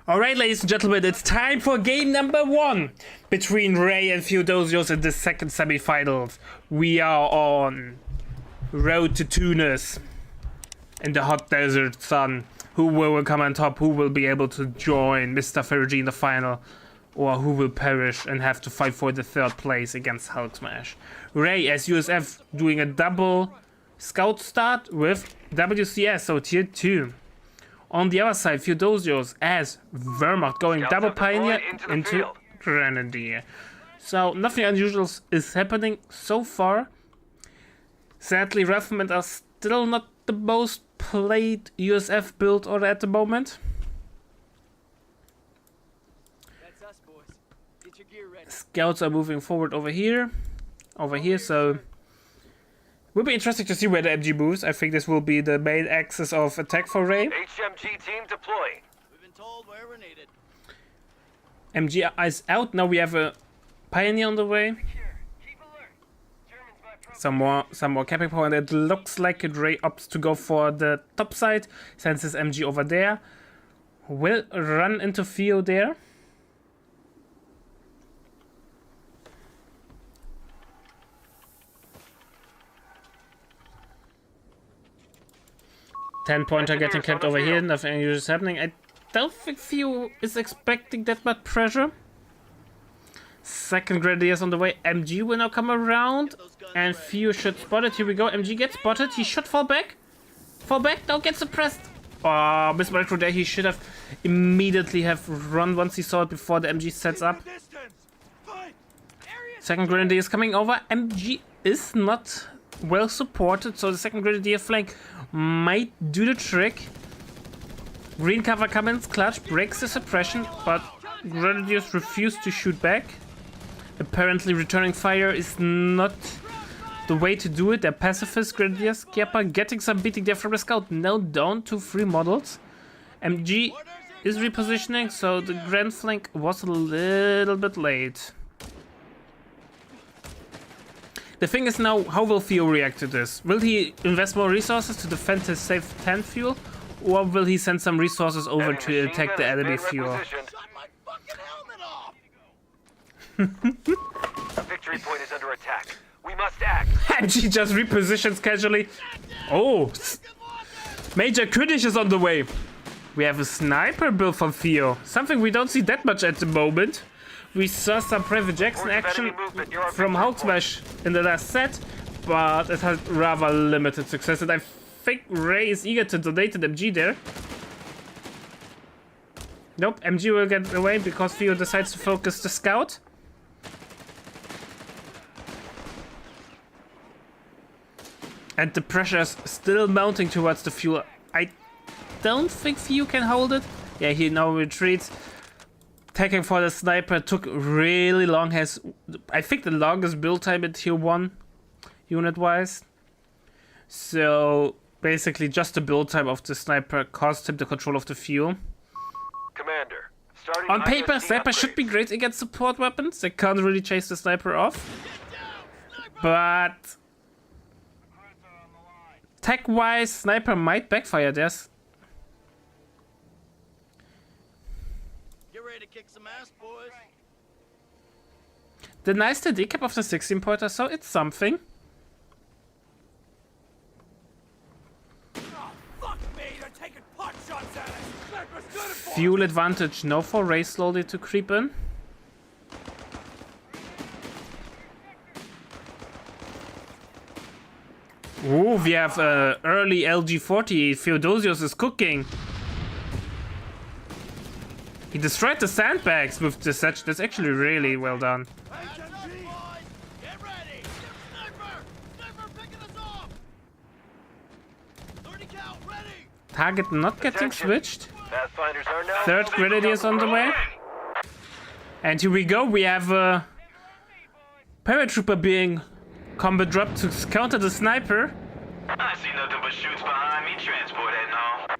Alright, ladies and gentlemen, it's time for game number 1 between Ray and Theodosios in the second semifinals. We are on road to Tunis in the hot desert sun. Who will come on top? Who will be able to join Mr. Fergie in the final? Or who will perish and have to fight for the third place against Hulk Smash? Ray as USF doing a double scout start with WCS, so tier 2. On the other side, Theodosios as Wehrmacht going double pioneer into Grenadier. So nothing unusual is happening so far. Sadly, Riflemen are still not the most played USF build order at the moment. That's us, boys. Get your gear ready. Scouts are moving forward over here, so will be interesting to see where the MG moves. I think this will be the main axis of attack for Ray. HMG team deploy. We've been told where we're needed. MG is out. Now we have a pioneer on the way. Some more capping power, and it looks like Ray opts to go for the top side. Sends his MG over there. Will run into Theo there. Ten-pointer getting kept over here, nothing unusual is happening. I don't think Theo is expecting that much pressure. Second Grenadier is on the way. MG will now come around, and Theo should spot it. Here we go. MG gets spotted. He should fall back. Fall back. Don't get suppressed. Oh, Miss Micro there. He should have immediately have run once he saw it before the MG sets up. Second Grenadier is coming over. MG is not well supported, so the second Grenadier flank might do the trick. Green cover comes clutch, breaks the suppression, but Grenadiers refuse to shoot back. Apparently returning fire is not the way to do it. They're pacifist. Grenadiers, Kiapa getting some beating there from the scout. Now down to 3 models. MG is repositioning, so the grand flank was a little bit late. The thing is now, how will Theo react to this? Will he invest more resources to defend his safe 10 fuel? Or will he send some resources over to attack the enemy fuel? A victory point is under attack. We must act. MG just repositions casually. Oh! Major König is on the way. We have a sniper build from Theo. Something we don't see that much at the moment. We saw some Private Jackson action from Hulk Smash in the last set, but it had rather limited success, and I think Ray is eager to donate an MG there. Nope, MG will get away because Theo decides to focus the scout. And the pressure is still mounting towards the fuel. I don't think Theo can hold it. Yeah, he now retreats. Attacking for the sniper took really long. Has, I think, the longest build time in tier 1 unit-wise. So basically just the build time of the sniper cost him the control of the fuel. Commander, on paper, sniper should be great against support weapons. They can't really chase the sniper off. But tech-wise, sniper might backfire. There's To kick some ass, boys. the nice decap of the 16-pointer, so it's something. Oh, fuck me, they're taking pot shots at us. Fuel advantage, no for Ray slowly to creep in. Ooh, we have early LG40. Theodosios is cooking. He destroyed the sandbags with the Sedge. That's actually really well done. Get ready. Sniper picking us off. 30 cal ready. Target not getting switched. Pathfinders are now Third Grenadiers on the way. And here we go. We have a paratrooper being combat dropped to counter the sniper. I see nothing but shoots behind me. Transport that now.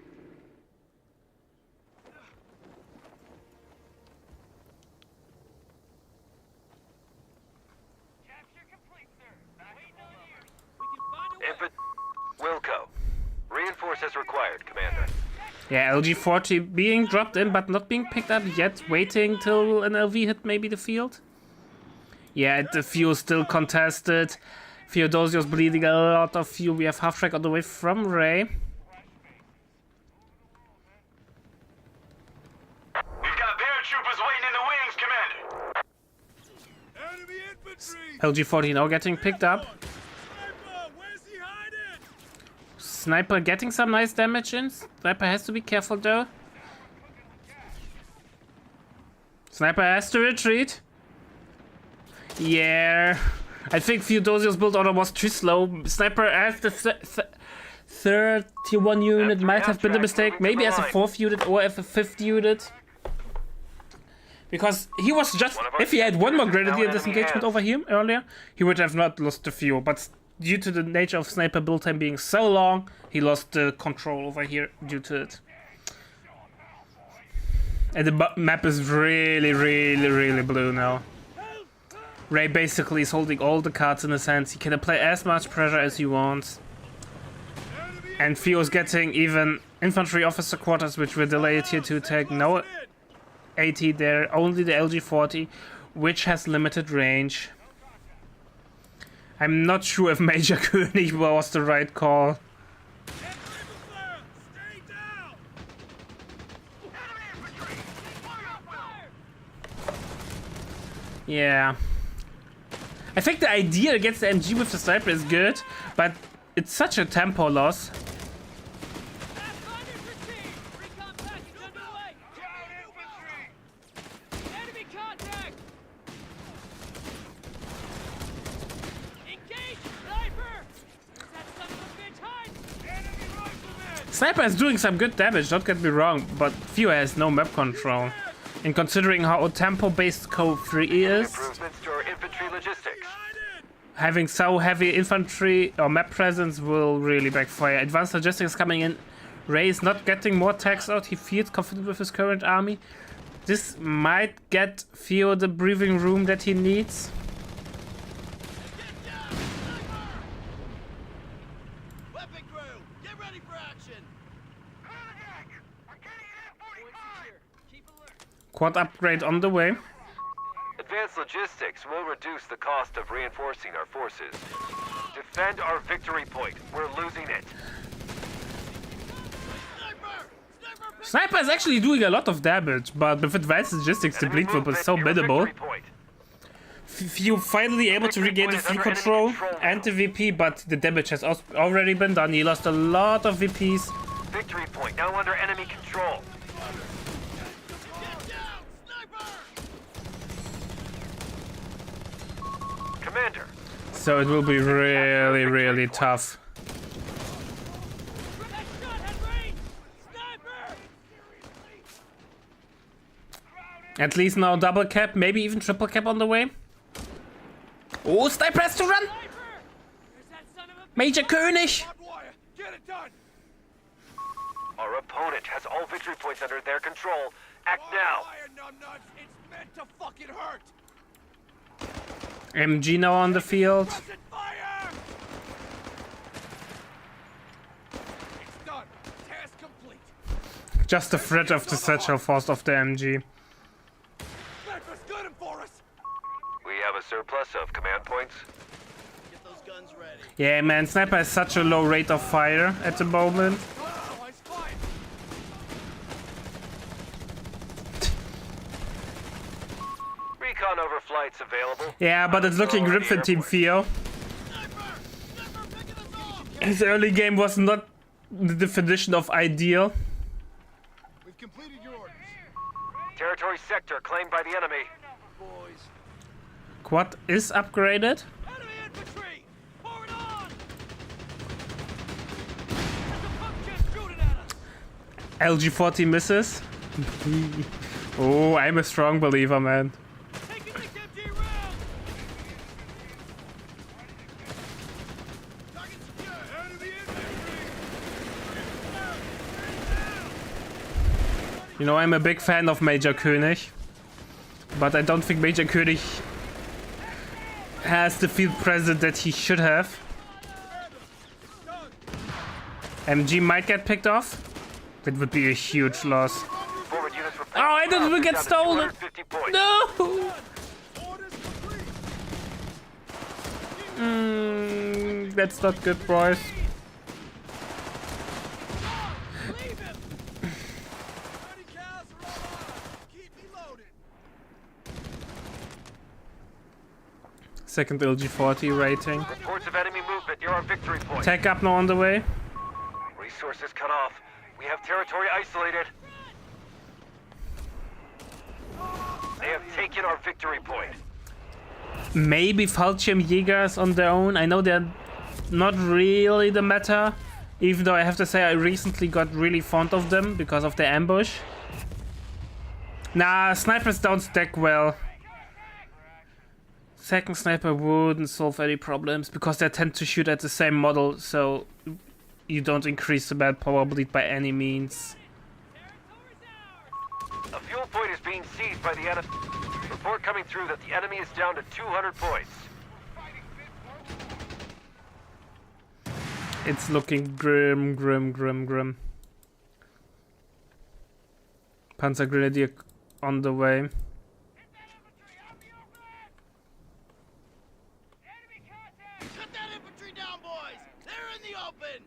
Wilco. Reinforce as required, Commander. Yeah, LG40 being dropped in but not being picked up yet, waiting till an LV hit maybe the field. Yeah, the fuel still contested. Theodosios bleeding a lot of fuel. We have half track on the way from Ray. We've got paratroopers waiting in the wings, Commander. Enemy infantry! LG40 now getting picked up. Sniper, where's he hiding? Sniper getting some nice damage in. Sniper has to be careful though. Sniper has to retreat. Yeah, I think Theodosios' build order was too slow. Sniper as the third tier 1 unit might have been a mistake. Maybe as a 4th unit or as a 5th unit. Because he was just... If he had one more grenadier disengagement over here earlier, he would have not lost the fuel. But due to the nature of Sniper build time being so long, he lost the control over here due to it. And the map is really blue now. Ray basically is holding all the cards in his hands. He can apply as much pressure as he wants. And Theo is getting even infantry officer quarters, which were delayed here to attack. No AT there, only the LG40, which has limited range. I'm not sure if Major König was the right call. Yeah. I think the idea against the MG with the sniper is good, but it's such a tempo loss. Sniper is doing some good damage, don't get me wrong, but Theo has no map control. And considering how tempo-based Code 3 is, Improvements to our infantry logistics. having so heavy infantry or map presence will really backfire. Advanced logistics coming in. Ray is not getting more tags out. He feels confident with his current army. This might get Theo the breathing room that he needs. Quad upgrade on the way. Advanced logistics will reduce the cost of reinforcing our forces. Defend our victory point. We're losing it. Sniper is actually doing a lot of damage, but with advanced logistics the bleed will be so minimal. Theo finally able to regain the fuel control and the VP, but the damage has already been done. He lost a lot of VPs. Victory point now under enemy control. Commander. So it will be really tough. At least now double cap, maybe even triple cap on the way. Oh, Sniper has to run! Major König! Our opponent has all victory points under their control. Act now. It's meant to fucking hurt. MG now on the field. Fire! It's done. Task complete. Just the threat of the satchel force of the MG. Sniper's gunning for us. We have a surplus of command points. Get those guns ready. Yeah, man, Sniper has such a low rate of fire at the moment. Oh, it's fine. Recon overflights available. Yeah, but it's looking grim for Team Theo. His early game was not the definition of ideal. We've completed your orders. Territory sector claimed by the enemy. Boys. Quad is upgraded. Enemy infantry! Forward on! There's a pump jet shooting at us! LG40 misses. Oh, I'm a strong believer, man. Taking the MG round! Target secure! Enemy infantry! You know, I'm a big fan of Major König. But I don't think Major König has the field presence that he should have. MG might get picked off. That would be a huge loss. Forward units Oh, I didn't even get down to stolen! 250 points. No! Orders complete. That's not good, boys. Leave him. 30 cows are online. Keep me loaded. Second LG40 rating. Reports of enemy movement near our victory point. Tech up now on the way. Resources cut off. We have territory isolated. They have taken our victory point. Maybe Fallschirmjägers on their own. I know they're not really the meta. Even though I have to say I recently got really fond of them because of the ambush. Nah, snipers don't stack well. Second sniper wouldn't solve any problems because they tend to shoot at the same model, so you don't increase the bad power bleed by any means. A fuel point is being seized by the enemy. Report coming through that the enemy is down to 200 points. It's looking grim, grim, grim, grim. Panzer Grenadier on the way. Cut that infantry down, boys. They're in the open.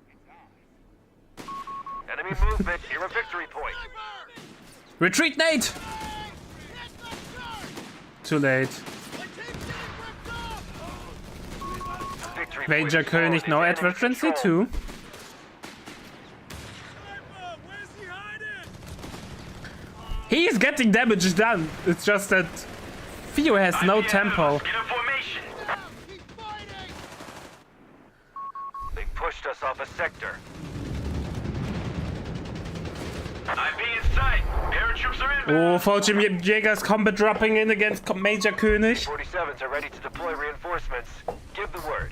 Enemy movement near a victory point. Sniper. Retreat, Nate! Hit the charge. Too late. My team's getting ripped off. Victory Major point is König lost. now at Enemy Referency control. 2. Sniper, where's he hiding? He is getting damage done. It's just that Theo has no tempo. Get in formation. He's fighting. They pushed us off a sector. IP in sight. Paratroops are inbound. Oh, Fallschirmjägers combat dropping in against Major König. 47s are ready to deploy reinforcements. Give the word.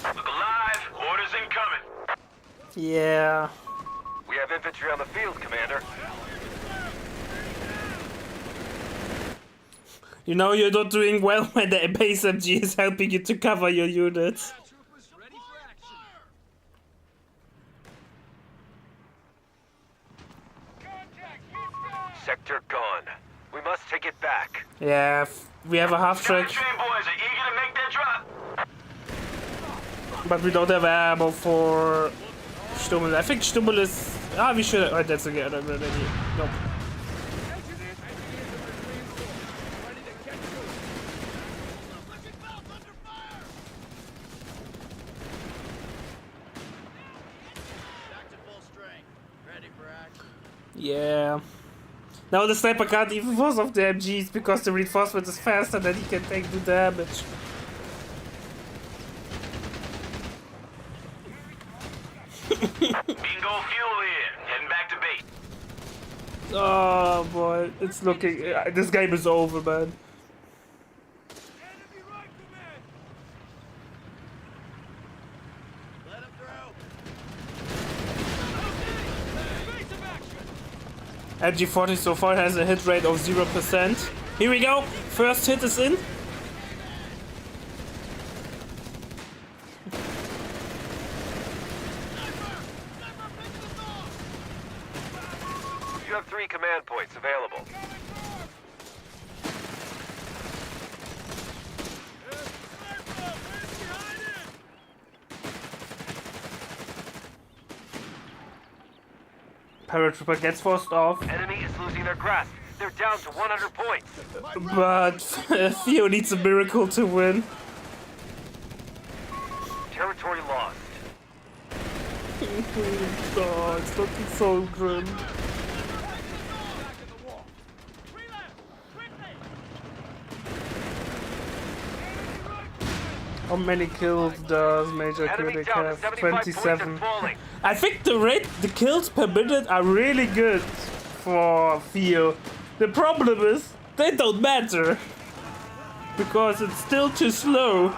Look alive. Orders incoming. Yeah. We have infantry on the field, Commander. You know you're not doing well when the base MG is helping you to cover your units. Troopers ready for action. Sector gone. We must take it back. Yeah, we have a half track, Train boys are eager to make their drop. but we don't have ammo for Stummel. I think Stummel is... Ah, we should... Oh, that's again already. Nope. Pushing belts under fire. Back to full strength. Ready for action. Yeah. Now the sniper can't even force off the MGs because the reinforcement is faster than he can take the damage. Bingo fuel here. Heading back to base. Oh boy, it's looking... this game is over, man. Enemy rifleman. Let him through. Base of action. MG40 so far has a hit rate of 0%. Here we go. First hit is in. You have 3 command points available. Paratrooper gets forced off, Enemy is losing their grasp. They're down to 100 points. but Theo needs a miracle to win. Territory lost. Oh, it's looking so grim. How many kills does Major Enemy König down to have? 75 points 27. and falling. I think the kills per minute are really good for Theo. The problem is, they don't matter. Because it's still too slow. We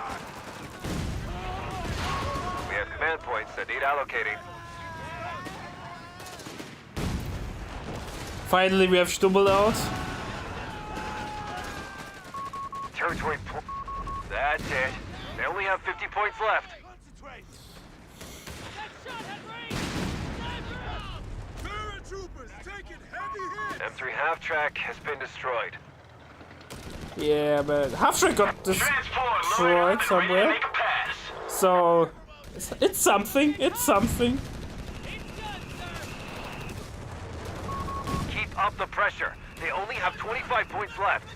have command points that need allocating. Finally we have Stummel out. Territory point. That's it. They only have 50 points left. Concentrate. M3 half-track has been destroyed. Yeah, but half-track got Transport destroyed loaded up and ready to somewhere. make a pass. So it's something. It's something. Keep up the pressure. They only have 25 points left.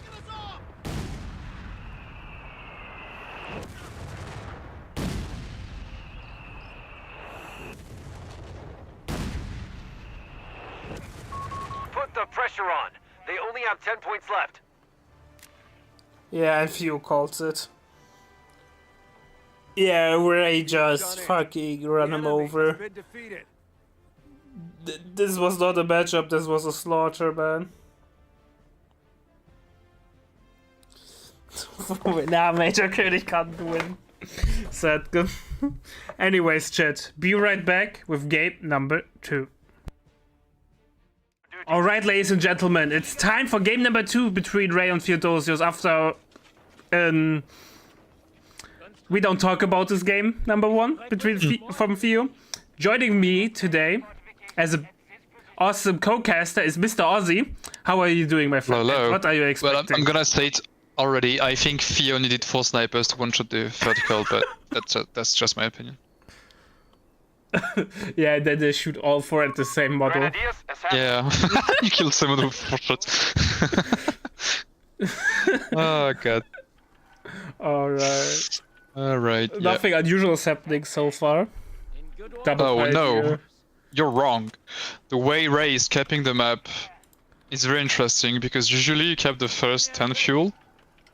Put the pressure on. They only have 10 points left. Yeah, and Theo calls it. Yeah, Ray just fucking run him over. Been defeated. This was not a matchup, this was a slaughter, man. Nah, Major König can't win. Sad. Good. Anyways, chat, be right back with game number 2. Alright, ladies and gentlemen, it's time for game number 2 between Ray and Theodosios after... we don't talk about this game, number 1, from Theo. Joining me today as an awesome co-caster is Mr. Ozzy. How are you doing, my friend? Hello. What are you expecting? Well, I'm gonna state already, I think Theo needed 4 snipers to one-shot the vertical, but that's just my opinion. Yeah, then they shoot all 4 at the same model. Grenadiers, assemble. Yeah, you killed someone with 4 shots. Oh god. Alright. Alright, yeah. Nothing unusual is happening so far. Double Oh fight no, here. you're wrong. The way Ray is capping the map is very interesting, because usually you cap the first 10 fuel,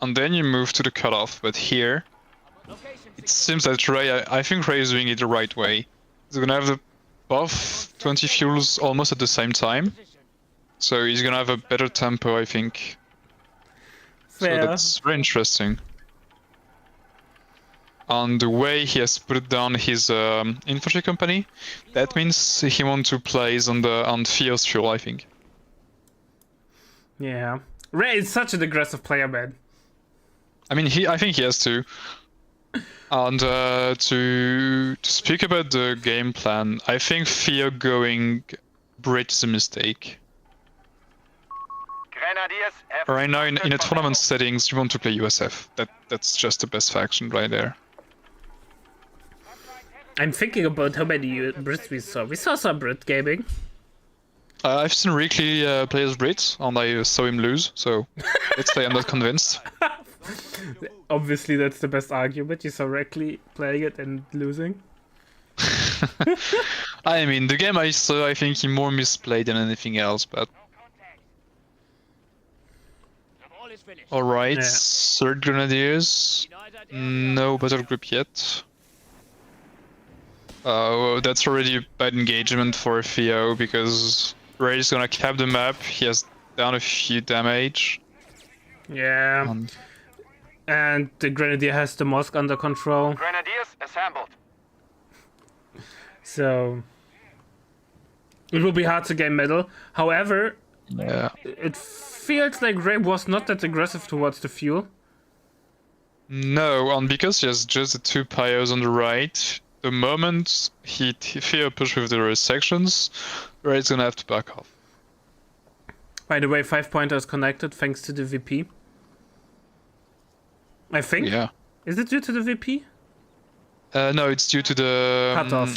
and then you move to the cutoff, but here, it seems that Ray, I think Ray is doing it the right way. He's gonna have the both 20 fuels almost at the same time, so he's gonna have a better tempo, I think. Fair. So that's very interesting. And the way he has put down his infantry company, that means he wants to place on Theo's fuel, I think. Yeah. Ray is such an aggressive player, man. I mean, I think he has to. And to speak about the game plan, I think Theo going Brit is a mistake. Grenadiers, have Right now, in a contact tournament for settings, you want to play USF. That's just the best faction right there. I'm thinking about how many Brits we saw. We saw some Brit gaming. I've seen Ricky play as Brit, and I saw him lose, so let's say I'm not convinced. Obviously, that's the best argument. You saw Reckley playing it and losing. I mean, the game I saw, I think he more misplayed than anything else, but... Alright, Yeah. 3rd Grenadiers. No battle group yet. Well, that's already a bad engagement for Theo, because Ray is gonna cap the map, he has done a few damage. Yeah. And the Grenadier has the mosque under control. Grenadiers, assembled. So... it will be hard to gain medal. However, Yeah. it feels like Ray was not that aggressive towards the fuel. No, and because he has just the 2 pyros on the right, the moment Theo push with the sections, Ray's gonna have to back off. By the way, 5-pointer is connected thanks to the VP. I think. Yeah. Is it due to the VP? No, it's due to the... Cutoff.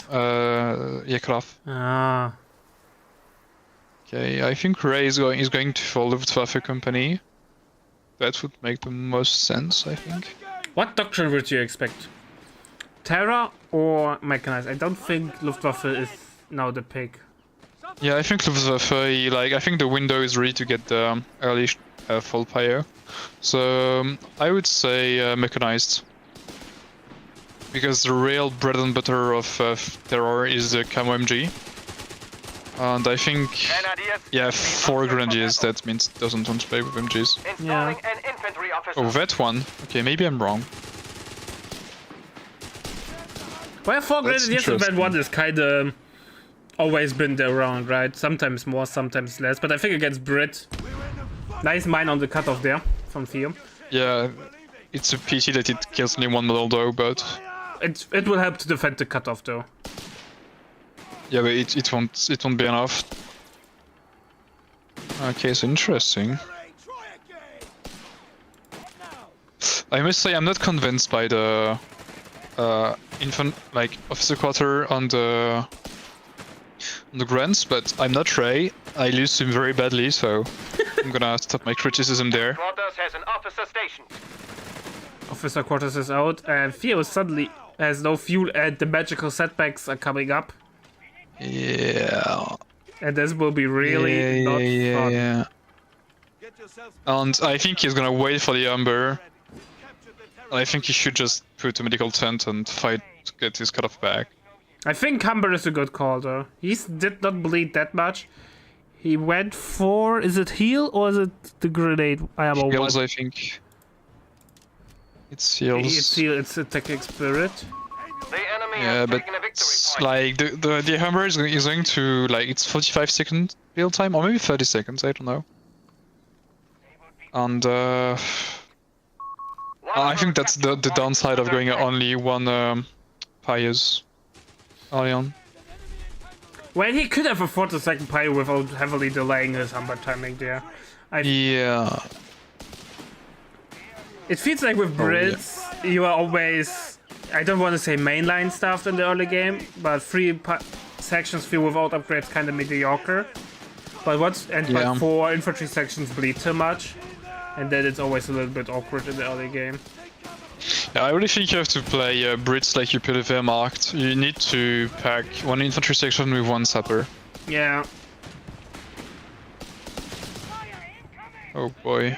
Yeah, cutoff. Ah. Okay, I think Ray is going to follow the Luftwaffe company. That would make the most sense, I think. What doctrine would you expect? Terra or mechanized? I don't think Luftwaffe is now the pick. Yeah, I think Luftwaffe, I think the window is ready to get the early full pyro. So I would say mechanized. Because the real bread and butter of Terror is the Camo MG. And I think, Grenadiers, yeah, 4 Grenadiers, that means it doesn't want to play with MGs. installing an infantry officer. Oh, that one? Okay, maybe I'm wrong. Well, 4 That's Grenadiers and that interesting. one is kinda always been there around, right? Sometimes more, sometimes less. But I think against Brit, nice mine on the cutoff there from Theo. Yeah, it's a pity that it kills only 1 model though, but... It will help to defend the cutoff though. Yeah, but it won't be enough. Okay, so interesting. Try again. I must say I'm not convinced by the officer quarter on the grants, but I'm not Ray. I lose him very badly, so I'm gonna stop my criticism there. Quarters has an officer stationed. Officer quarters is out, and Theo suddenly has no fuel, and the magical setbacks are coming up. Yeah. And this will be really not fun. Yeah. Get yourselves And I think he's gonna wait for the Umber. captured the terror. I think he should just put a medical tent and fight to get his cutoff back. I think Humber is a good call, though. He did not bleed that much. He went for... Is it heal or is it the grenade? I am Heals, over. I think. It's heals. It's heal, it's attacking spirit. The enemy Yeah, has but taken a victory it's point. like the Humber is going to like it's 45-second build time or maybe 30 seconds. I don't know. And I think that's the downside of going only one Pious early on. Well, he could have afforded the second pyre without heavily delaying his Humber timing there. Yeah. It feels like with Brits, you are always... I don't want to say mainline stuff in the early game, but sections feel without upgrades kind of mediocre. But but 4 infantry sections bleed too much, and then it's always a little bit awkward in the early game. Yeah, I really think you have to play Brits like you put it marked. You need to pack one infantry section with one sapper. Yeah. Oh boy.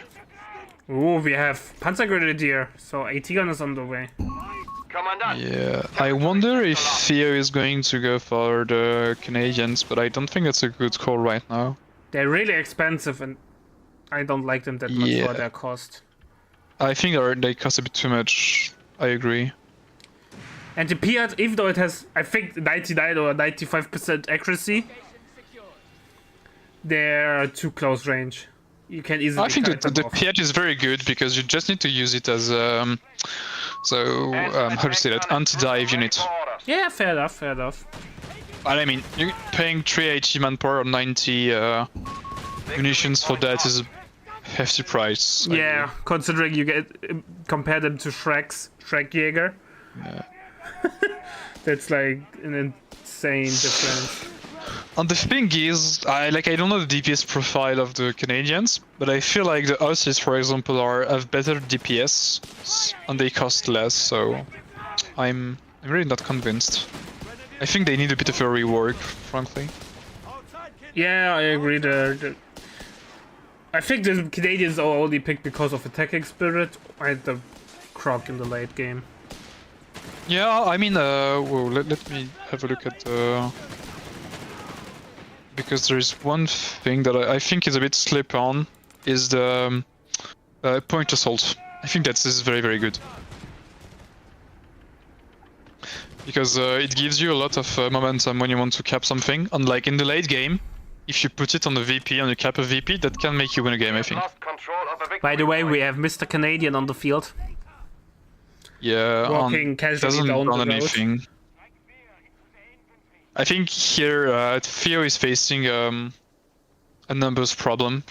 Ooh, we have Panzer Grenadier, so AT gun is on the way. Commandant. Yeah, I wonder if Theo is going to go for the Canadians, but I don't think that's a good call right now. They're really expensive, and I don't like them that much for their cost. I think they cost a bit too much. I agree. And the Piat, even though it has, I think, 99 or 95% accuracy, they're too close range. You can easily. I think kite that the them off. Piat is very good because you just need to use it as how to say that, anti-dive unit. Yeah, fair enough, fair enough. But I mean, you're paying 380 manpower or 90 munitions for that is a hefty price. I Yeah, agree. considering you get compare them to Shrek Jäger. Yeah. That's like an insane difference. And the thing is, I don't know the DPS profile of the Canadians, but I feel like the Aussies, for example, have better DPS and they cost less. So I'm really not convinced. I think they need a bit of a rework, frankly. Yeah, I agree there. I think the Canadians are only picked because of attacking spirit and the Croc in the late game. Yeah, I mean, whoa, let me have a look at the... Because there is one thing that I think is a bit slip-on, is the point assault. I think this is very, very good. Because it gives you a lot of momentum when you want to cap something, and like in the late game, if you put it on the VP and you cap a VP, that can make you win a game, I think. Lost control of a victory By the way, point. we have Mr. Canadian on the field. Yeah, Walking casually doesn't down the run road. anything. I think here Theo is facing a numbers problem.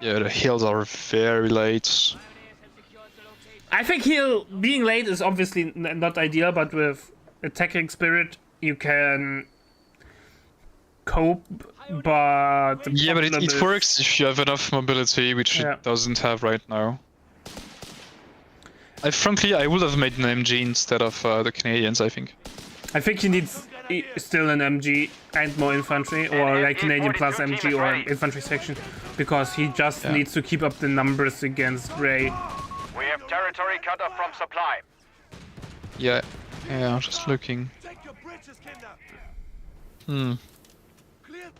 Yeah, the hills are very late. I think being late is obviously not ideal, but with attacking spirit you can cope. But the Yeah, but problem it is- works if you have enough mobility, which Yeah. it doesn't have right now. Frankly, I would have made an MG instead of the Canadians, I think. I think he needs still an MG and more infantry, or like Canadian plus MG or an infantry section, because he just needs to keep up the numbers against Ray. We have territory cut off from supply. Yeah, I'm just looking. Take your bridges, Kinder. Hmm. Clear.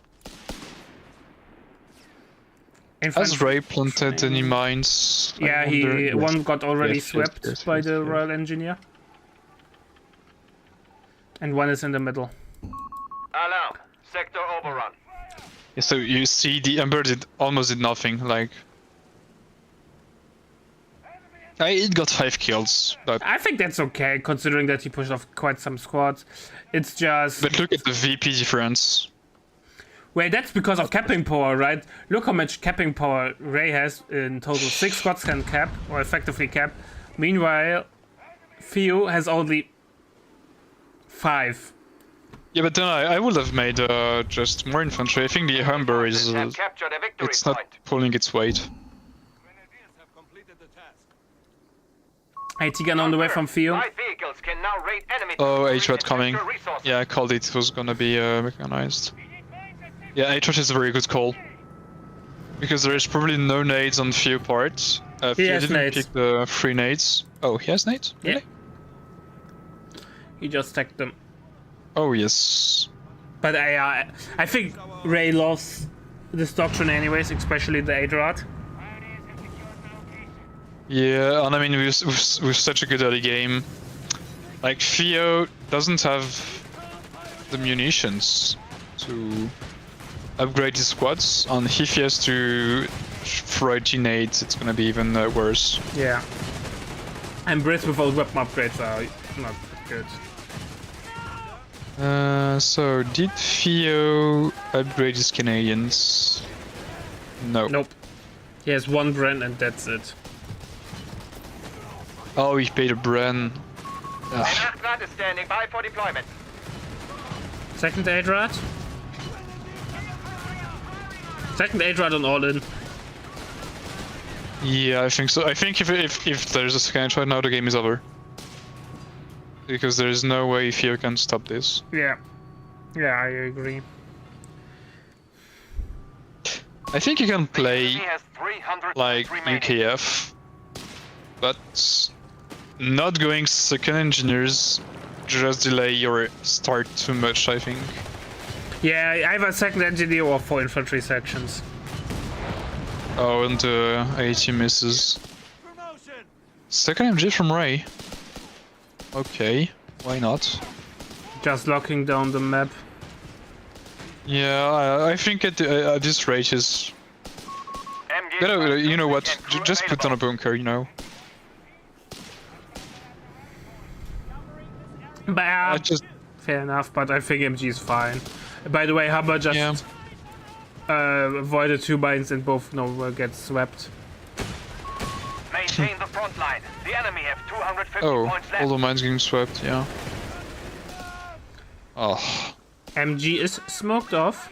Has Ray planted any mines? I Yeah, wonder- one got already Yes, swept yes, by yes, the yes. Royal Engineer. And one is in the middle. Alarm. Sector overrun. Yeah, so you see the Ember almost did nothing, like... It got 5 kills, but I think that's okay, considering that he pushed off quite some squads. It's just... look at the VP difference. Wait, that's because of capping power, right? Look how much capping power Ray has in total. 6 squads can cap, or effectively cap. Meanwhile, Theo has only 5. Yeah, but then I would have made just more infantry. I think the Humber is Have captured a victory it's not point. pulling its weight. Grenadiers have completed the task. AT gun on the way from Theo. Light vehicles can now raid enemy Oh, territory HRAT and coming. capture resources. Yeah, I called it was gonna be mechanized. Yeah, HRAT is a very good call. Because there is probably no nades on few parts. He Theo has didn't nades. pick the 3 nades. Oh, he has nades? Yeah. Really? He just stacked them. Oh, yes. But I think Ray lost this doctrine anyways, especially the Adrat. Yeah, and I mean, with such a good early game, like, Theo doesn't have the munitions to upgrade his squads, and if he has to throw grenades, it's gonna be even worse. Yeah. And Brits without weapon upgrades are not good. So, did Theo upgrade his Canadians? No. Nope. He has 1 brand and that's it. Oh, he paid a Bren. An Achrat is standing by for deployment. Second Adrat. Second Adrat on all in. Yeah, I think so. I think if there's a second right now, the game is over. Because there's no way Theo can stop this. Yeah. Yeah, I agree. I think you can play He has 300 like remaining. UKF, but not going second engineers just delay your start too much, I think. Yeah, either second engineer or 4 infantry sections. Oh, and AT misses. Promotion! Second MG from Ray. Okay, why not? Just locking down the map. Yeah, I think at this rate is... You know what, just put on a bunker, you know. But I just... fair enough, but I think MG is fine. By the way, Hubber just Yeah. avoided 2 mines and both nowhere get swept. Maintain the front line. The enemy have 250 Oh, points left. all the mines getting swept, yeah. Oh. MG is smoked off,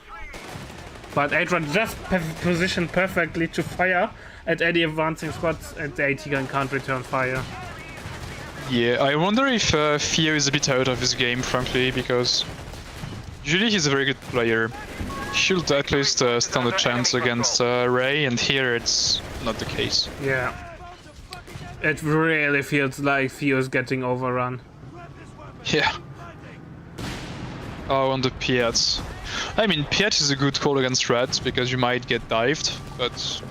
but Adrian just positioned perfectly to fire at any advancing squads, and the AT gun can't return fire. Yeah, I wonder if Theo is a bit out of his game, frankly, because usually he's a very good player. Should at least stand a chance against Ray, and here it's not the case. Yeah. It really feels like Theo's getting overrun. Yeah. Oh, on the Piat. I mean, Piat is a good call against Reds because you might get dived, but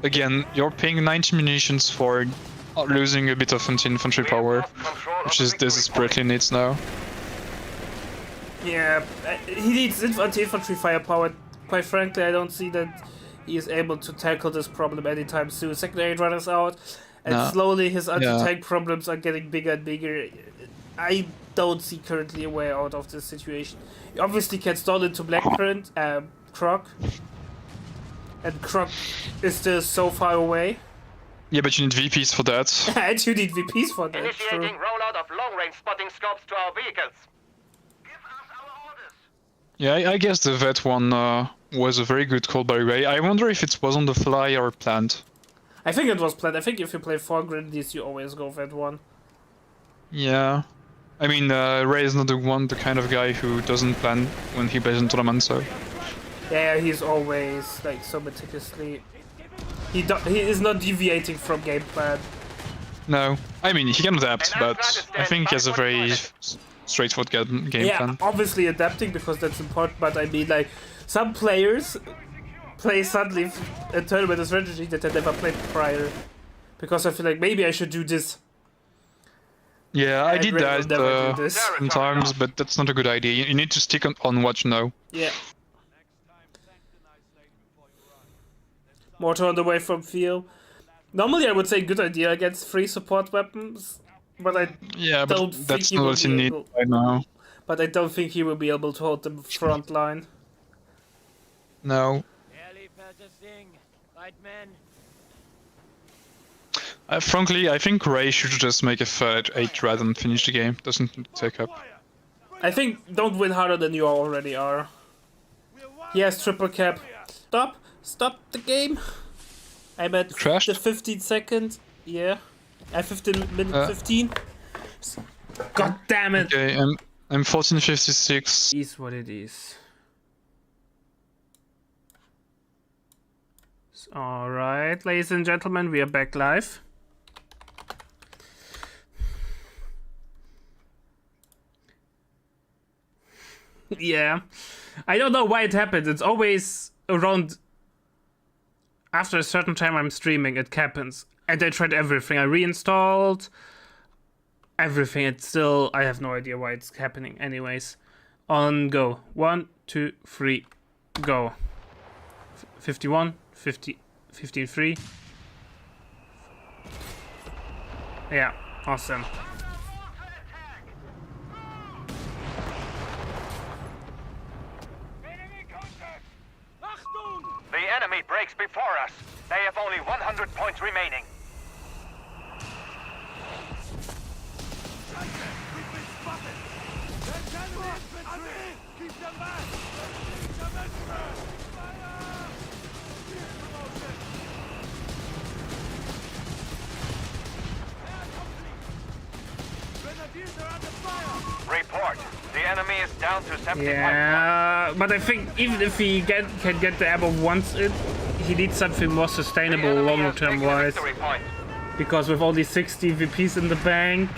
again, you're paying 90 munitions for losing a bit of anti-infantry power, which is desperately needs now. Yeah, he needs anti-infantry firepower. Quite frankly, I don't see that he is able to tackle this problem anytime soon. Second aid runners out, and No. slowly his anti-tank problems are getting bigger and bigger. I don't see currently a way out of this situation. You obviously can stall into Blackprint, Croc, and Croc is still so far away. Yeah, but you need VPs for that. And you need VPs for that. Initiating True. rollout of long-range spotting scopes to our vehicles. Yeah, I guess the vet one was a very good call by Ray. I wonder if it was on the fly or planned. I think it was planned. I think if you play 4 Grenadiers, you always go for that one. Yeah. I mean, Ray is not the kind of guy who doesn't plan when he plays in tournament, so... Yeah, he's always like so meticulously. He is not deviating from game plan. No. I mean, he can adapt, but I think he has a very straightforward game Yeah, plan. obviously adapting because that's important. But I mean, like some players play suddenly a tournament strategy that they never played prior, because I feel like maybe I should do this. Yeah, I And did Ray will that never do this. sometimes, but that's not a good idea. You need to stick on what you know. Yeah. Mortar on the way from field. Normally, I would say good idea against 3 support weapons, but I Yeah, don't but think that's he not will what you be need able. right now. But I don't think he will be able to hold the front line. No. Barely purchasing. Right, men. Frankly, I think Ray should just make a third 8 rather than finish the game. Doesn't need to take up. I think don't win harder than you already are. He has triple cap. Stop the game. I'm at Crashed? the 15-second. Yeah. At 15 minute 15. God damn it. Okay, I'm 1456. Is what it is. Alright, ladies and gentlemen, we are back live. Yeah. I don't know why it happens. It's always around after a certain time I'm streaming, it happens. And I tried everything. I reinstalled everything. It's still, I have no idea why it's happening. Anyways, on go. 1, 2, 3, go. 51, 50, 53. Yeah, awesome. The enemy breaks before us. They have only 100 points remaining. We've been spotted! There's enemy infantry! Keep them back! Fire! Promotion! Air company! Grenadiers are under fire! Report. The enemy is down to 75 Yeah, but I think even if he can get the ammo once he needs something more sustainable longer term wise. Because with only 60 VPs in the bank,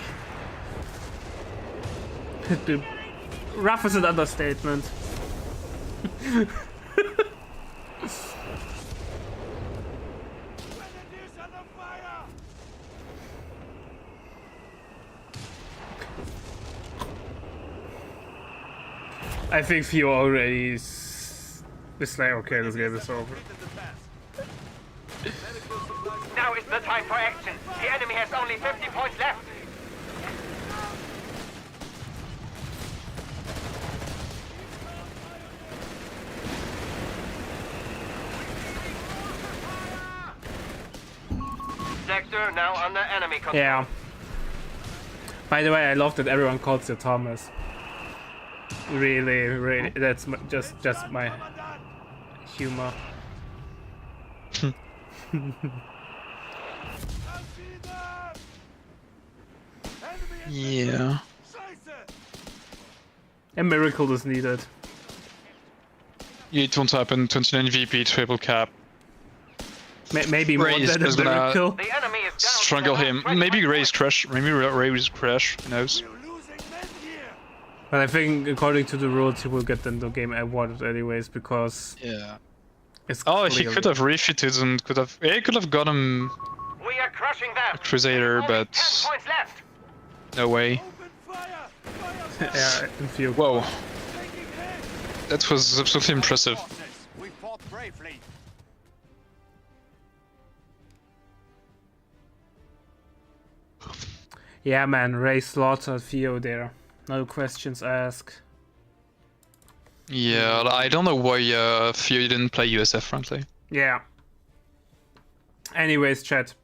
it'd be rough as an understatement. Grenadiers under fire! I think Theo already is like, okay, this game is over. Now is the time for action. The enemy has only 50 points left. Sector now under enemy control. Yeah. By the way, I love that everyone calls you Thomas. Really, that's just my humor. Yeah. A miracle is needed. It won't happen. 29 VP, triple cap. Maybe more Ray than a is gonna miracle. The enemy is down. strangle him. Maybe Ray's crash. Maybe Ray's crash. Who knows? We're losing men here! But I think according to the rules, he will get the game awarded anyways because Yeah. it's. Oh, he clearly- could have refitted and could have. Yeah, he could have got him We are crushing them. a Crusader, Only but 10 points left. no way. Open fire! Fire! Yeah, in Theo. Whoa, Taking hit! that was absolutely impressive. We fought bravely. Yeah, man, Ray slaughtered Theo there. No questions asked. Yeah, I don't know why Theo didn't play USF, frankly. Yeah. Anyways, chat.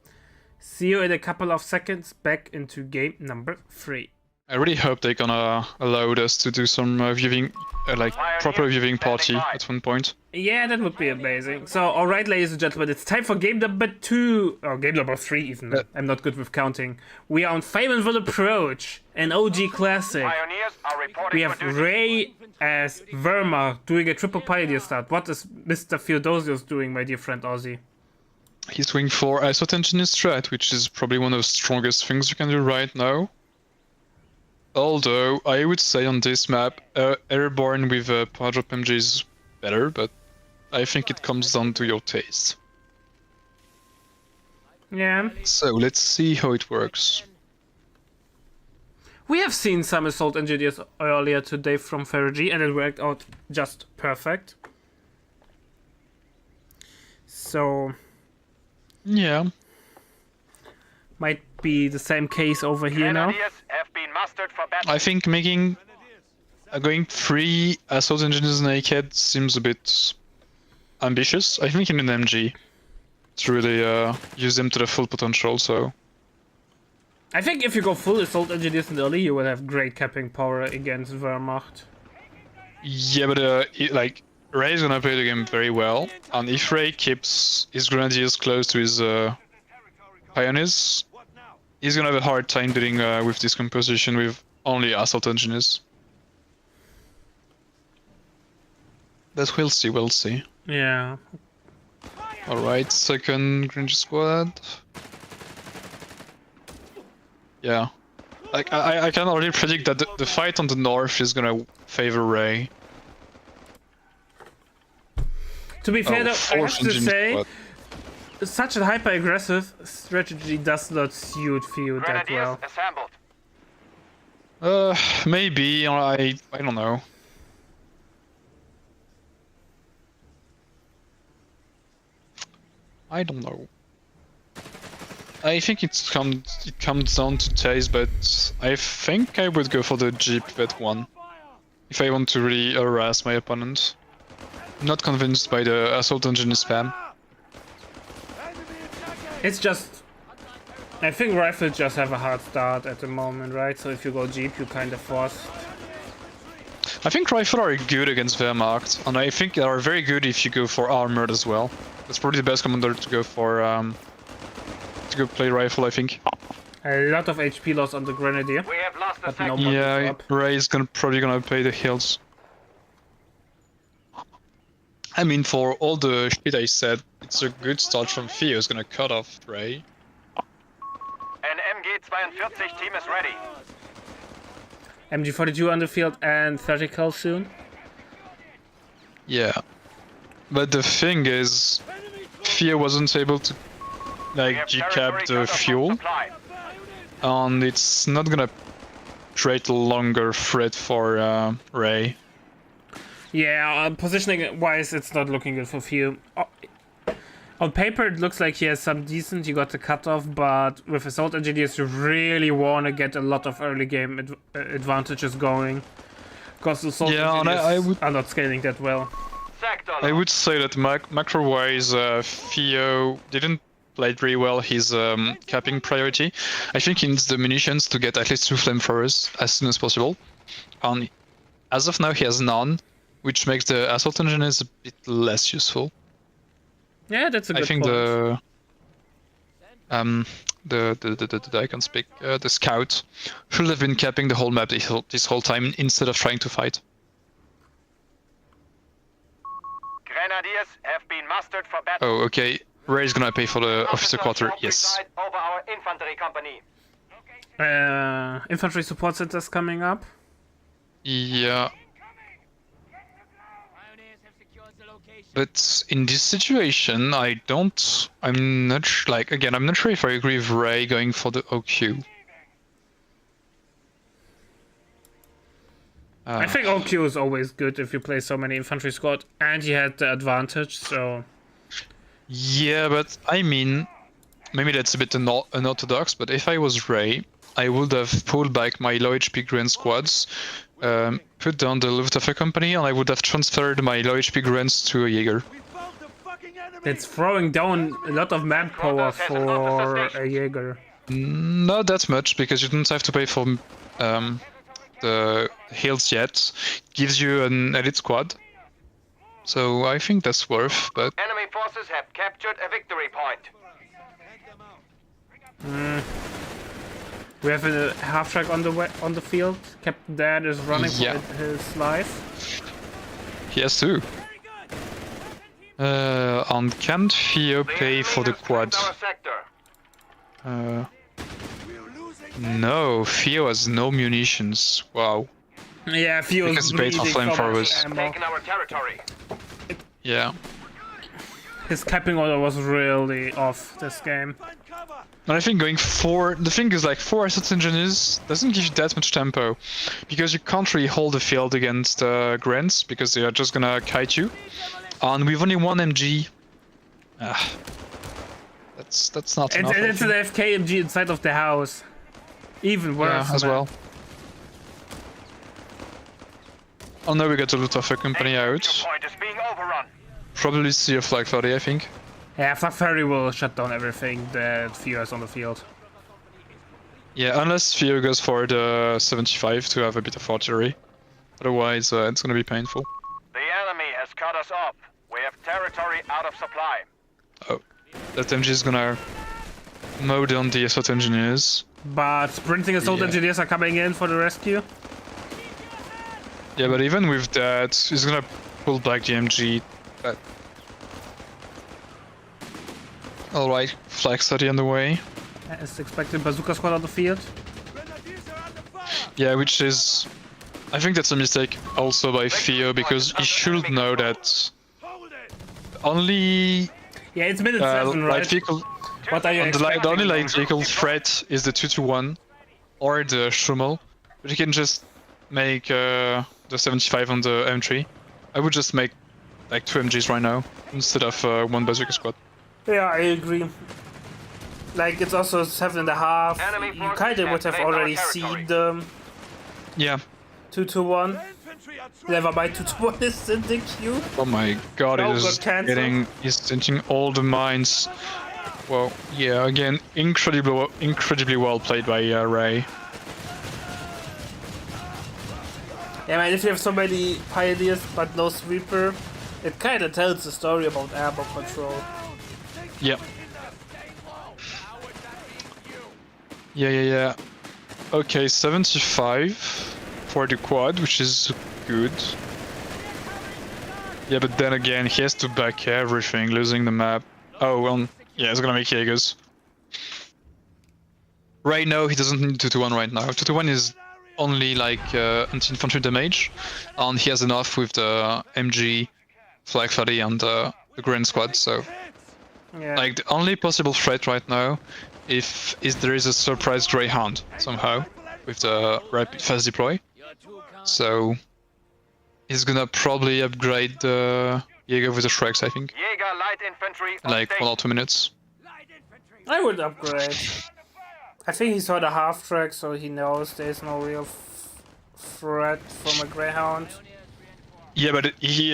See you in a couple of seconds back into game number 3. I really hope they're gonna allow us to do some viewing, like proper viewing party at one point. Yeah, that would be amazing. So, alright, ladies and gentlemen, it's time for game number 2. Or game number 3, even. I'm not good with counting. We are on Fayetteville Approach, an OG classic. Pioneers are reporting We have for duty. Ray as Verma doing a triple pioneer start. What is Mr. Theodosios doing, my dear friend Ozzy? He's doing 4 Isot Engineer strat, which is probably one of the strongest things you can do right now. Although, I would say on this map, Airborne with Power Drop MG is better, but I think it comes down to your taste. Yeah. So, let's see how it works. We have seen some assault engineers earlier today from Fergie, and it worked out just perfect. So, Yeah. might be the same case over here now. Grenadiers have been mustered for battle. I think making going 3 Assault Engineers naked seems a bit ambitious. I think in an MG to really use them to the full potential. So I think if you go full assault engineers in early, you will have great capping power against Wehrmacht. yeah, but like Ray's gonna play the game very well, and if Ray keeps his grenadiers close to his pioneers, he's gonna have a hard time dealing with this composition with only assault engineers. But we'll see, we'll see. Yeah. Alright, second Granger squad. Yeah. Like, I can already predict that the fight on the north is gonna favor Ray. To be fair, though, I fourth have to engine say, squad. such a hyper-aggressive strategy does not suit Feud that Grenadiers well. assembled. Maybe, I don't know. I don't know. I think it comes down to taste, but I think I would go for the Jeep Vet 1. If I want to really harass my opponent. I'm not convinced by the assault engine spam. It's just... I think rifles just have a hard start at the moment, right? So if you go Jeep, you kind of forced. I think rifle are good against Wehrmacht, and I think they are very good if you go for armored as well. That's probably the best commander to go for, to go play rifle, I think. A lot of HP loss on the Grenadier. We have lost the But no sector. one is Yeah, up. Ray is probably gonna pay the heals. I mean, for all the shit I said, it's a good start from Theo. Is gonna cut off Ray. An MG-42 team is ready. MG42 on the field and 30 kills soon. Yeah, but the thing is, Theo wasn't able to like G-cap the fuel, and it's not gonna create a longer threat for Ray. Yeah, positioning wise, it's not looking good for Few. On paper, it looks like he has some decent. You got the cutoff, but with assault engineers, you really want to get a lot of early game advantages going, because assault engineers I would are not scaling that well. Sector I would say that macro-wise, Theo didn't play very well his capping priority. I think he needs the munitions to get at least 2 flamethrowers as soon as possible. And as of now, he has none, which makes the assault engineers a bit less useful. Yeah, that's a good I think point. I can speak. The scout should have been capping the whole map this whole time instead of trying to fight. Grenadiers have been mustered for battle. Oh, okay. Ray's gonna pay for the officer quarter. Yes. Over our infantry company. Infantry support centers coming up. Yeah. But in this situation, I'm not sure if I agree with Ray going for the OQ. I think OQ is always good if you play so many infantry squad, and he had the advantage, so... Yeah, but I mean, maybe that's a bit unorthodox, but if I was Ray, I would have pulled back my low HP Grand squads, put down the Luftwaffe company, and I would have transferred my low HP Grands to a Jaeger. It's throwing down a lot of manpower for a Jaeger. Not that much, because you don't have to pay for the heals yet. It gives you an elite squad. So I think that's worth, but... Enemy forces have captured a victory point. We have a half-track on the field. Captain Dad is running Yeah. for his life. He has to. And can't Theo pay for the quad? Our sector. No, Theo has no munitions. Wow. Yeah, Fio's Because he paid for bleeding so much flamethrowers. ammo. Taken our territory. Yeah. His capping order was really off this game. And I think going for... The thing is, like, 4 assault engineers doesn't give you that much tempo. Because you can't really hold the field against Grants, because they are just gonna kite you. And with only 1 MG... that's not enough. And it's an FK MG inside of the house. Even worse. Yeah, as man. well. Oh no, we got the Luftwaffe company out. Point is being overrun. probably see a flag 30, I think. Yeah, Flag Ferry will shut down everything that Theo has on the field. Yeah, unless Theo goes for the 75 to have a bit of artillery. Otherwise, it's gonna be painful. The enemy has cut us off. We have territory out of supply. Oh, that MG is gonna mow down the assault engineers. But sprinting assault Yeah. engineers are coming in for the rescue. Yeah, but even with that, he's gonna pull back the MG. Alright, flag 30 on the way. As expected, bazooka squad on the field. Grenadiers are under fire! Yeah, which is... I think that's a mistake also by Theo, because he should know that Hold it! only Yeah, it's minute 7, light right? vehicle... What are you The expecting? only light vehicle threat is the 221 or the Schummel, but you can just make the 75 on the M3. I would just make like 2 MGs right now instead of 1 bazooka squad. Yeah, I agree. Like, it's also 7.5. Enemy You forces kind of have would have claimed our already territory. seen the Yeah. 221. Infantry are trying Never mind, 221 is in the queue. Oh my god, Oh, it is got cancelled. he's touching all the mines. Well, yeah, again, incredibly well played by Ray. Yeah, man, if you have so many pioneers but no sweeper, it kind of tells the story about airborne control. Yeah. Yeah. Okay, 75 for the quad, which is good. Yeah, but then again, he has to back everything, losing the map. Oh, well, yeah, it's gonna make Jaegers. Right now, he doesn't need 221 right now. 221 is only like anti-infantry damage, and he has enough with the MG, Flag 30, and the Grand Squad, so... Yeah. Like, the only possible threat right now is there is a surprise Greyhound, somehow, with the rapid fast deploy. So... he's gonna probably upgrade the Jaeger with the Shreks, I think. Jaeger light infantry on Like 1 station. or 2 minutes. light infantry! I would upgrade. I think he saw the half track, so he knows there's no real threat from a Greyhound. Yeah, but he,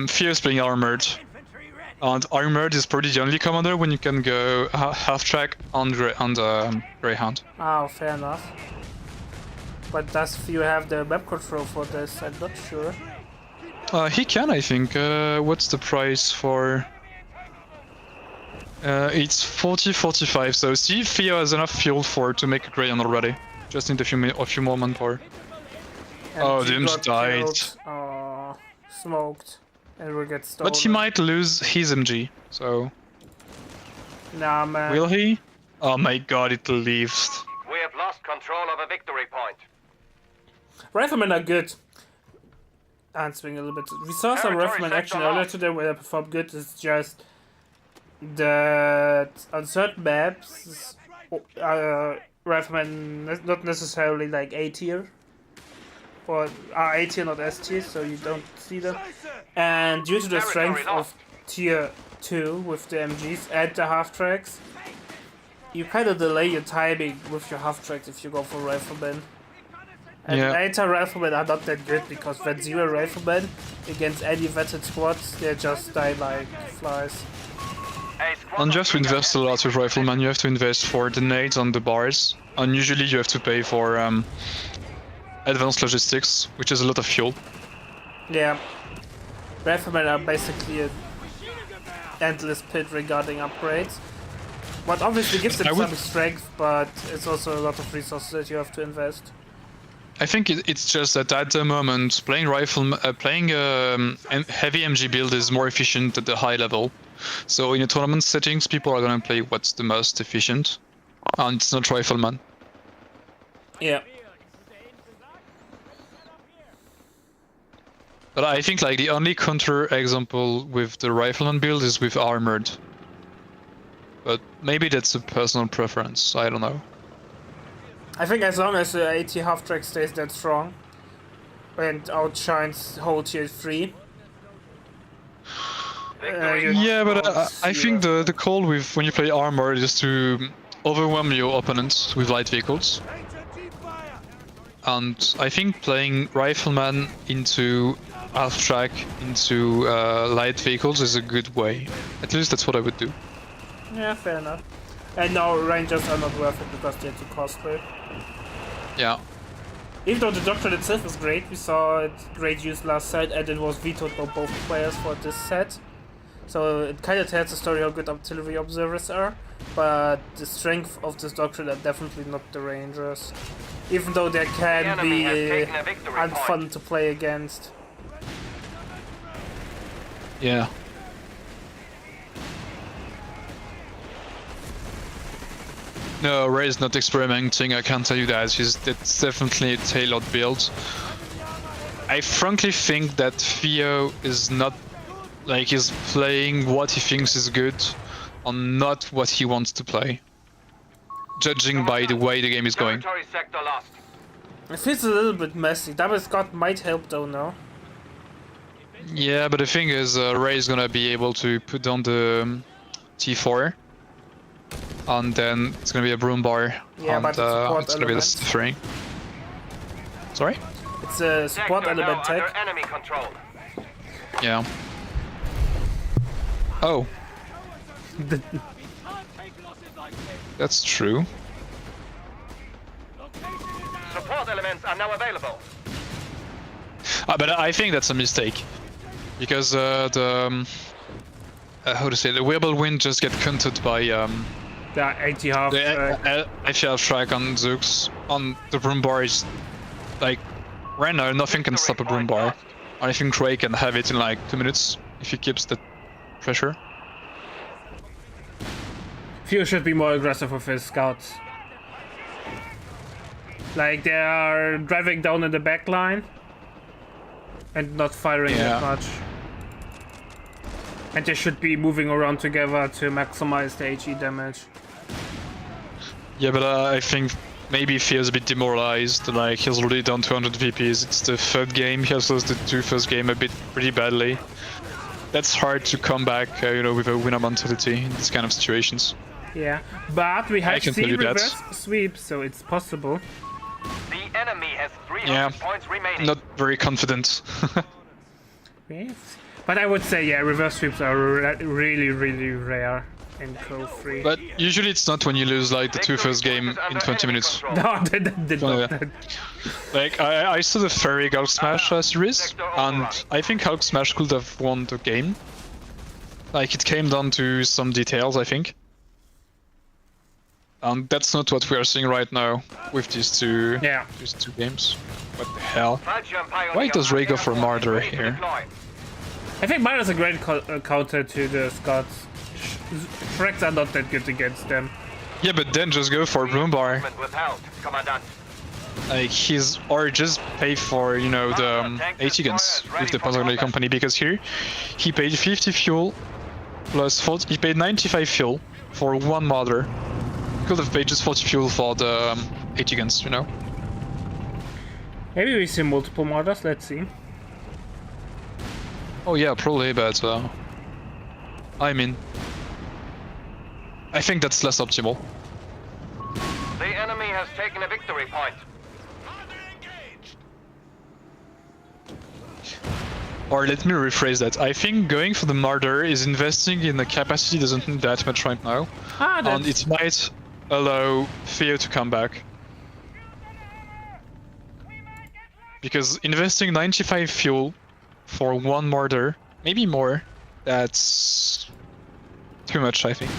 Fear is playing Armored. Infantry ready! And Armored is probably the only commander when you can go half track on Greyhound. Oh, fair enough. But does Theo have the map control for this? I'm not sure. He can, I think. What's the price for... it's 40-45, so see if Theo has enough fuel to make a Greyhound already. Just need a few more manpower. And Oh, he Dim's got died. killed. Oh, smoked. And will get stolen. But he might lose his MG, so... Nah, man. Will he? Oh my god, it leaves. We have lost control of a victory point. Riflemen are good. Answering a little bit. We saw some Territory rifleman sector action earlier lost. today where they performed good. It's just that on certain maps, riflemen not necessarily like A tier, or are A tier not S tier, so you don't see them. And due to the Territory strength lost. of tier 2 with the MGs and the half tracks, you kind of delay your timing with your half tracks if you go for riflemen. And Yeah. anti-riflemen are not that good because when zero riflemen against any vetted squads, they just die like flies. A squad And of you have to Jaeger invest a lot with Rifleman, you have to invest for the nades on the bars, and usually you have to pay for advanced logistics, which is a lot of fuel. Yeah. Riflemen are basically an endless pit regarding upgrades. What obviously gives them I would- some strength, but it's also a lot of resources that you have to invest. I think it's just that at the moment, playing heavy MG build is more efficient at the high level. So in a tournament settings, people are gonna play what's the most efficient, and it's not Rifleman. Yeah. But I think like the only counter example with the Rifleman build is with Armored. But maybe that's a personal preference, I don't know. I think as long as the AT half track stays that strong and outshines whole tier 3. Yeah, but I think the call with when you play Armored is to overwhelm your opponents with light vehicles. HMG fire! And I think playing Rifleman into half track into light vehicles is a good way. At least that's what I would do. Yeah, fair enough. And no, Rangers are not worth it because they're too costly. Yeah. Even though the Doctrine itself is great, we saw it great use last set and it was vetoed by both players for this set. So it kind of tells the story how good artillery observers are, but the strength of this Doctrine are definitely not the Rangers. Even though they can be unfun to play against. Yeah. No, Ray is not experimenting, I can't tell you that. It's definitely a tailored build. I frankly think that Theo is not, like, he's playing what he thinks is good, or not what he wants to play. Judging by the way the game is going. Territory sector lost. It feels a little bit messy. Double Scott might help though now. Yeah, but the thing is, Ray is gonna be able to put down the T4. And then it's gonna be a broom bar, Yeah, and but it's gonna be the stuffing. Sorry? It's a support Sector now element under tech. enemy control. Yeah. Oh, Can't take losses like this. that's true. Location is out. Support elements are now available. But I think that's a mistake. Because how to say, the Wirbelwind just get countered by The 80 half. the FL track on Zooks. On the broom bar is like, right now nothing can stop a broom bar. I think Ray can have it in like 2 minutes if he keeps the pressure. Theo should be more aggressive with his scouts. Like they are driving down in the back line and not firing that much. And they should be moving around together to maximize the HE damage. Yeah, but I think maybe Theo's a bit demoralized. Like he's already done 200 VPs. It's the third game. He has lost the first game pretty badly. That's hard to come back, you know, with a winner mentality in these kind of situations. Yeah, but we have can tell seen you that. reverse sweep, so it's possible. The enemy has 300 Yeah, points remaining. not very confident. Yes. But I would say, yeah, reverse sweeps are really, really rare in Co 3. But usually it's not when you lose like the first game in 20 minutes. No, that did Oh, not. yeah. Like I saw the Fairy Hulk Smash series, and I think Hulk Smash could have won the game. Like it came down to some details, I think. And that's not what we are seeing right now with these two games. What the hell? Why does Ray go for Martyr here? I think Mara's a great counter to the Scots. Shreks are not that good against them. Yeah, but then just go for Broom Bar. Like or just pay for, you know, the 80 guns with the Puzzle Company, because here he paid 50 fuel plus 40, he paid 95 fuel for one Martyr. Could have paid just 40 fuel for the 80 guns, you know? Maybe we see multiple Martyrs, let's see. Oh yeah, probably, but I mean, I think that's less optimal. The enemy has taken a victory point. Or let me rephrase that. I think going for the Martyr is investing in the capacity doesn't need that much right now. And it might allow Theo to come back. Because investing 95 fuel for one Martyr, maybe more, that's too much, I think.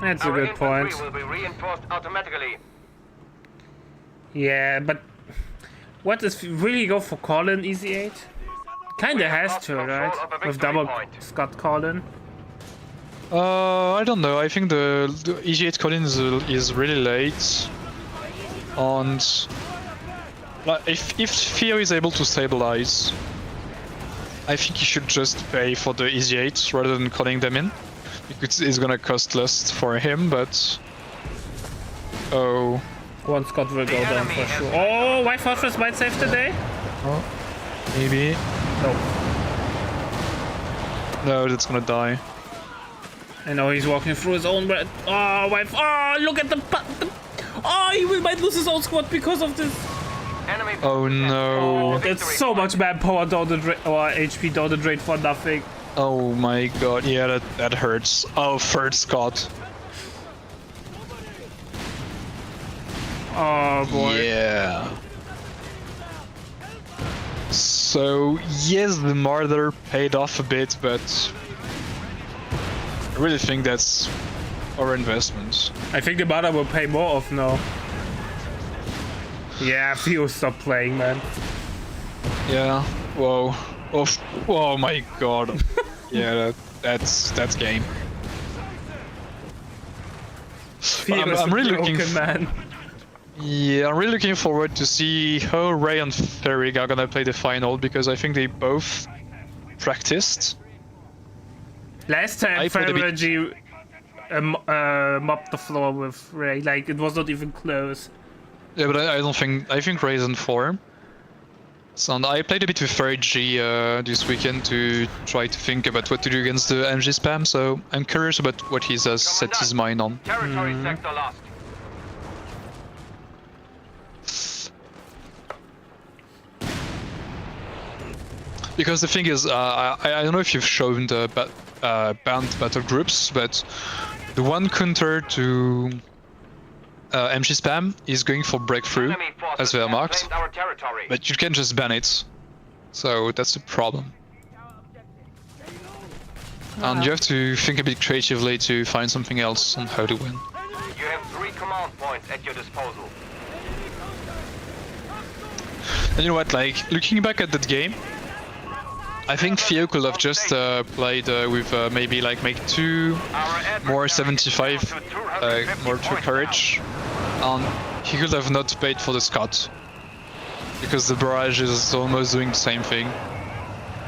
That's a good point. Will be reinforced automatically. Yeah, but what does really go for Colin Easy 8? Kinda has to, right? With double Scott Colin. I don't know. I think the EG8 Colin is really late, and if Theo is able to stabilize, I think he should just pay for the EG8 rather than calling them in. It's gonna cost less for him, but One Scott will go down for sure. Oh, White Fortress might save today? Oh, maybe. No, that's gonna die. I know he's walking through his own red. Oh, White. Oh, look at the. Oh, he might lose his own squad because of this. Enemy Oh no. That's so much manpower down the drain, or HP down the drain for nothing. Oh my god, yeah, that hurts. Oh, third Scott. Oh boy. Yeah. So, yes, the Martyr paid off a bit, but I really think that's our investment. I think the Mother will pay more off now. Yeah, Theo, stop playing, man. Yeah, whoa. Oh my god. Yeah, that's game. Theo is I'm a really broken looking man. Yeah, I'm really looking forward to see how Ray and Ferrig are gonna play the final, because I think they both practiced. Last time I played a bit- Fergie mopped the floor with Ray, like it was not even close. Yeah, but I don't think... I think Ray's in form. So and I played a bit with Fergie this weekend to try to think about what to do against the MG spam, so I'm curious about what he has set his mind on. Territory sector lost. Because the thing is, I don't know if you've shown the banned battle groups, but the one counter to MG spam is going for breakthrough, Enemy forces as they are have marked, claimed our territory. but you can just ban it. So that's the problem. And you have to think a bit creatively to find something else on how to win. You have 3 command points at your disposal. And you know what, like, looking back at that game, I think Theo could have just played with maybe like make 2 more 75, more 2 courage, and he could have not paid for the Scott, because the barrage is almost doing the same thing.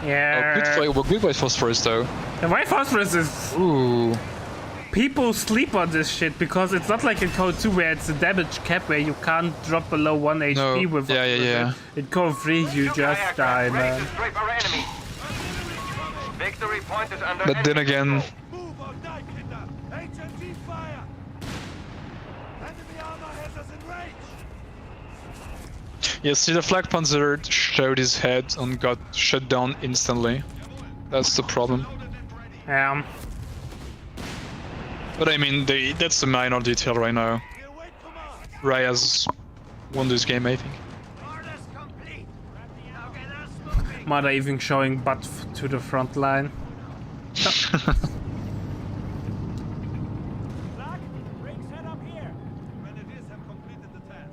Yeah. Good white phosphorus though. The white phosphorus is... Ooh. People sleep on this shit because it's not like in Code 2 where it's a damage cap where you can't drop below 1 HP No. with Yeah. it. In Code 3 you just die, Ready to man. strafe our enemy. Victory point is under But then enemy again, control. Move or die, Kinder! HMG fire! Enemy armor has us in range! yeah, see the Flag Panzer showed his head and got shut down instantly. That's the problem. But I mean, that's a minor detail right now. We await command! Ray has won this game, I think. Orders complete! Now get us moving! Mother even showing butt to the front line. Flag, ring set up here! Grenadiers have completed the task.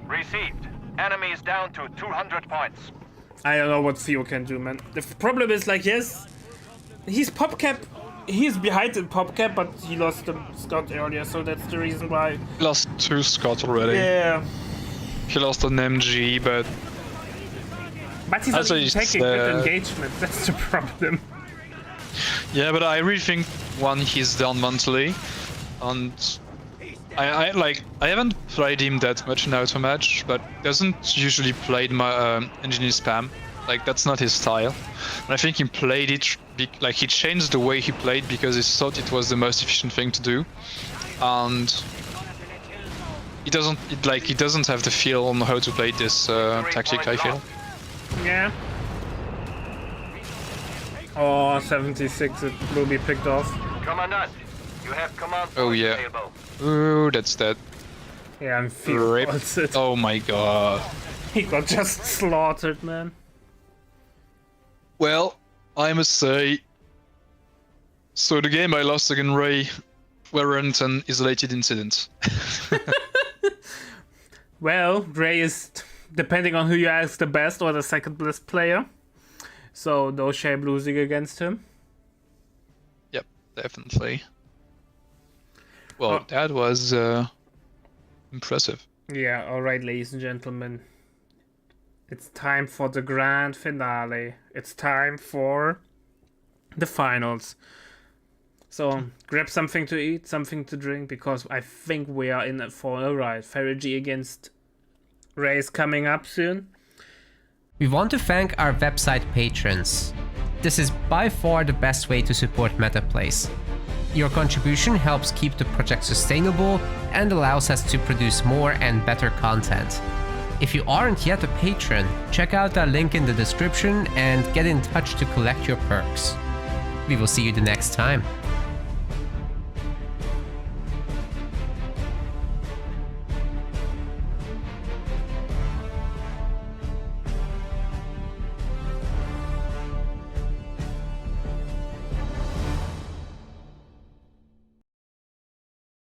Received. Enemies down to 200 points. I don't know what Theo can do, man. The problem is like, yes, he's PopCap. He's behind in PopCap, but he lost the Scott earlier, so that's the reason why. He lost 2 Scott already. Yeah. He lost an MG, but But he's not Also, even it's, taking good engagement, that's the problem. yeah, but I really think one, he's down mentally, and I haven't played him that much in auto match, but doesn't usually play my engineer spam. Like, that's not his style. And I think he played it like he changed the way he played because he thought it was the most efficient thing to do, and he doesn't have the feel on how to play this tactic, I feel. Yeah. Oh, 76, it will be picked off. Commandant, you have command Oh, point yeah. available. Ooh, that's dead. Yeah, I'm feeling Rip. it. Oh my god. He got just slaughtered, man. Well, I must say, so the game I lost against Ray weren't an isolated incident. Well, Ray is, depending on who you ask, the best or the second best player. So no shame losing against him. Yep, definitely. Well, Oh. that was impressive. Yeah, alright, ladies and gentlemen. It's time for the grand finale. It's time for the finals. So grab something to eat, something to drink, because I think we are in for a ride. Fergie against Ray is coming up soon. We want to thank our website patrons. This is by far the best way to support MetaPlays. Your contribution helps keep the project sustainable and allows us to produce more and better content. If you aren't yet a patron, check out our link in the description and get in touch to collect your perks. We will see you the next time.